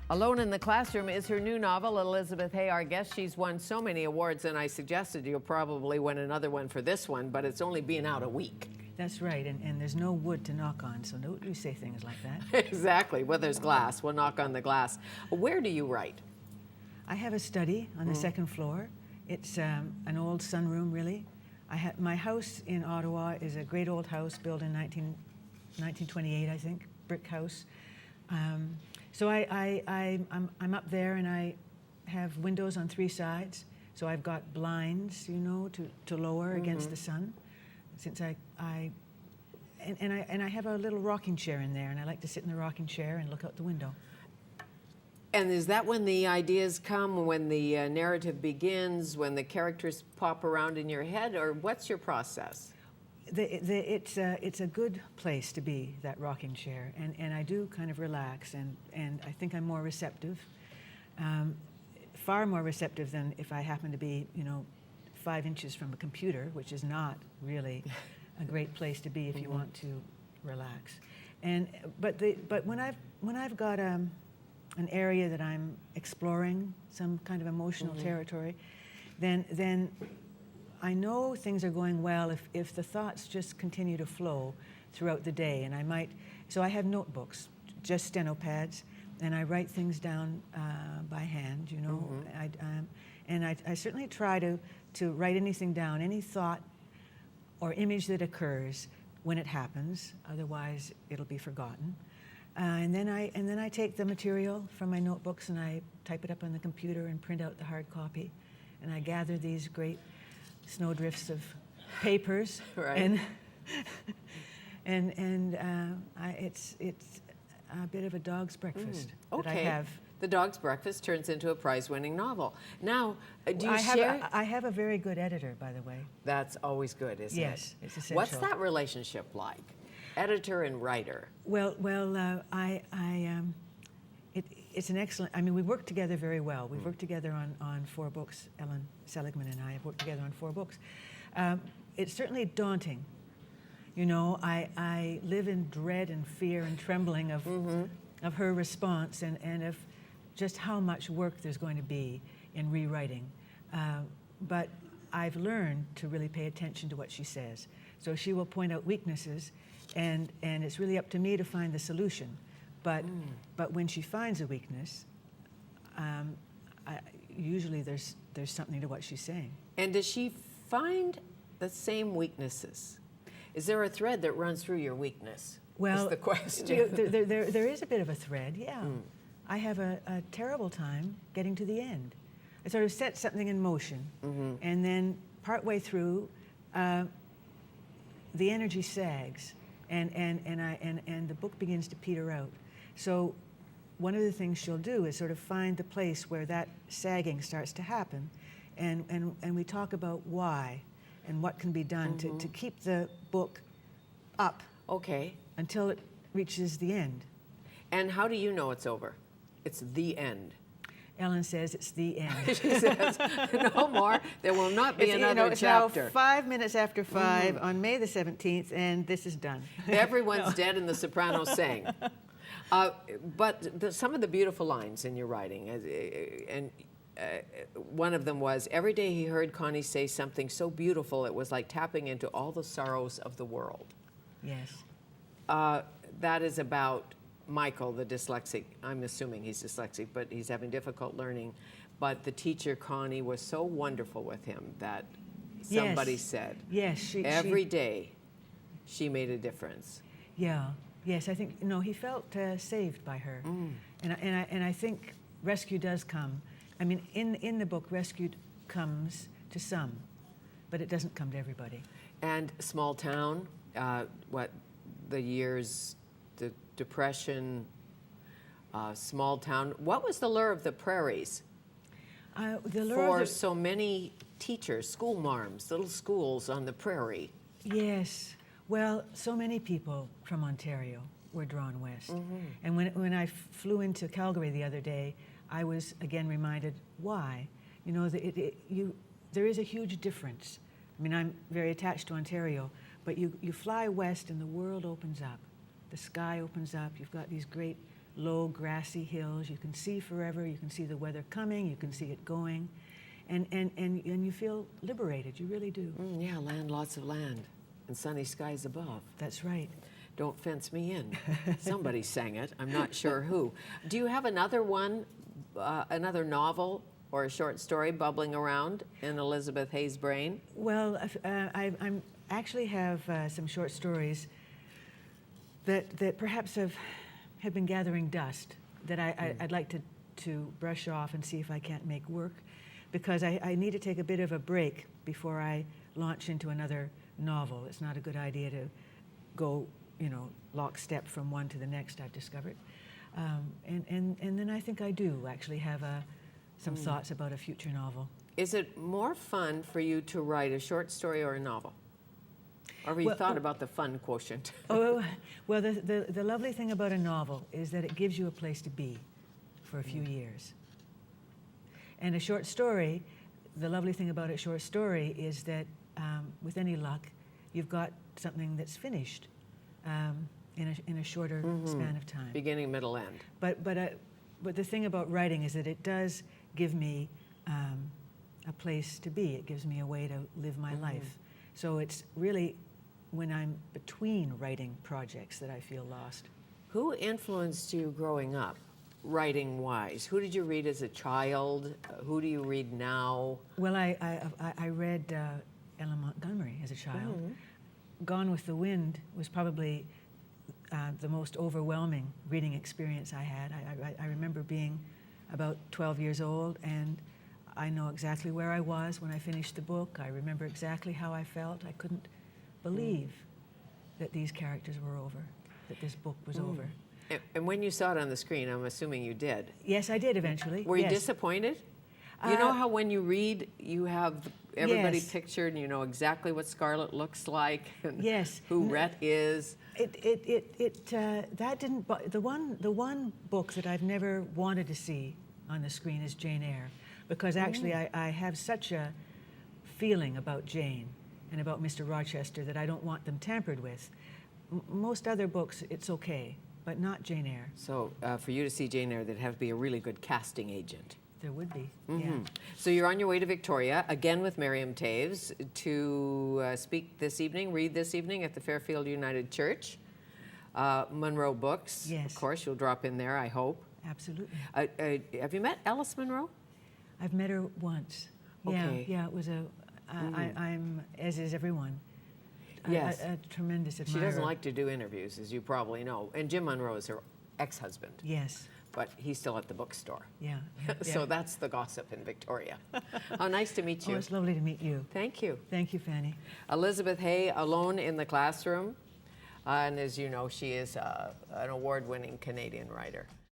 Alone in the Classroom is her new novel. Elizabeth Hay, our guest. She's won so many awards, and I suggested you'll probably win another one for this one, but it's only been out a week. That's right, and there's no wood to knock on, so don't you say things like that. Exactly. Well, there's glass. We'll knock on the glass. Where do you write? I have a study on the second floor. It's an old sunroom, really. My house in Ottawa is a great old house built in 1928, I think, brick house. So I'm up there, and I have windows on 3 sides. So I've got blinds, you know, to lower against the sun. Since I have a little rocking chair in there, and I like to sit in the rocking chair and look out the window. And is that when the ideas come, when the narrative begins, when the characters pop around in your head, or what's your process? It's a good place to be, that rocking chair, and I do kind of relax, and I think I'm more receptive, far more receptive than if I happen to be, 5 inches from a computer, which is not really a great place to be if you want to relax. But when I've got an area that I'm exploring, some kind of emotional territory, then I know things are going well if the thoughts just continue to flow throughout the day. And so I have notebooks, just steno pads, and I write things down by hand, I certainly try to write anything down, any thought or image that occurs when it happens, otherwise it'll be forgotten. And then I take the material from my notebooks and I type it up on the computer and print out the hard copy, and I gather these great snowdrifts of papers, right. It's a bit of a dog's breakfast that I Okay. have. The Dog's Breakfast turns into a prize-winning novel. Now, do you share? I have a very good editor, by the way. That's always good, isn't it? Yes, it's essential. What's that relationship like, editor and writer? It's an excellent. I mean, we work together very well. We've worked together on 4 books. Ellen Seligman and I have worked together on 4 books. It's certainly daunting. I live in dread and fear and trembling of her response and of just how much work there's going to be in rewriting. But I've learned to really pay attention to what she says. So she will point out weaknesses, and it's really up to me to find the solution. But when she finds a weakness, usually there's something to what she's saying. And does she find the same weaknesses? Is there a thread that runs through your weakness? Well, is the question. There is a bit of a thread, yeah. I have a terrible time getting to the end. I sort of set something in motion, and then partway through, the energy sags, and the book begins to peter out. So one of the things she'll do is sort of find the place where that sagging starts to happen, and we talk about why and what can be done to keep the book up. Okay. Until it reaches the end. And how do you know it's over? It's the end. Ellen says it's the end. She says, no more. There will not be another it's chapter. Now 5 minutes after 5 on May the 17th, and this is done. Everyone's dead and the Sopranos sang. But some of the beautiful lines in your writing, and one of them was, every day he heard Connie say something so beautiful, it was like tapping into all the sorrows of the world. Yes. That is about Michael, the dyslexic. I'm assuming he's dyslexic, but he's having difficult learning. But the teacher, Connie, was so wonderful with him that somebody said, yes, every day she made a difference. Yeah, yes, I think, he felt saved by her. And I think rescue does come. I mean, in the book, rescue comes to some, but it doesn't come to everybody. And small town, the years, the Depression, small town. What was the lure of the prairies for so many teachers, school marms, little schools on the prairie? Yes. Well, so many people from Ontario were drawn west. And when I flew into Calgary the other day, I was again reminded why. There is a huge difference. I mean, I'm very attached to Ontario, but you fly west and the world opens up. The sky opens up. You've got these great low grassy hills. You can see forever. You can see the weather coming. You can see it going. And you feel liberated. You really do. Yeah, lots of land, and sunny skies above. That's right. Don't fence me in. Somebody sang it. I'm not sure who. Do you have another one, another novel or a short story bubbling around in Elizabeth Hay's brain? Well, I'm actually have some short stories that perhaps have been gathering dust that I'd like to brush off and see if I can't make work, because I need to take a bit of a break before I launch into another novel. It's not a good idea to go, lockstep from one to the next, I've discovered. And then I think I do actually have some thoughts about a future novel. Is it more fun for you to write a short story or a novel? Or have you thought about the fun quotient? Oh, well, the lovely thing about a novel is that it gives you a place to be for a few years. And a short story, the lovely thing about a short story is that with any luck, you've got something that's finished in a shorter span of time. Beginning, middle, end. But the thing about writing is that it does give me a place to be. It gives me a way to live my life. So it's really when I'm between writing projects that I feel lost. Who influenced you growing up, writing-wise? Who did you read as a child? Who do you read now? Well, I read Ella Montgomery as a child. Gone with the Wind was probably the most overwhelming reading experience I had. I remember being about 12 years old, and I know exactly where I was when I finished the book. I remember exactly how I felt. I couldn't believe that these characters were over, that this book was over. And when you saw it on the screen, I'm assuming you did. Yes, I did eventually. Were you disappointed? You know how when you read, you have everybody Yes. pictured, and you know exactly what Scarlett looks like, and Yes. who Rhett is. That didn't. The one book that I've never wanted to see on the screen is Jane Eyre, because actually I have such a feeling about Jane and about Mr. Rochester that I don't want them tampered with. Most other books, it's okay, but not Jane Eyre. So for you to see Jane Eyre, there'd have to be a really good casting agent. There would be. Yeah. So you're on your way to Victoria, again with Miriam Taves, to speak this evening, read this evening at the Fairfield United Church. Monroe Books, Yes. of course, you'll drop in there, I hope. Absolutely. Have you met Alice Munro? I've met her once. Okay. Yeah, it was I'm, as is everyone, Yes. a tremendous admirer. She doesn't like to do interviews, as you probably know. And Jim Munro is her ex-husband, Yes. but he's still at the bookstore. Yeah. So that's the gossip in Victoria. How nice to meet Oh, you. it's lovely to meet you. Thank you. Thank you, Fanny. Elizabeth Hay, Alone in the Classroom. And as you know, she is an award-winning Canadian writer.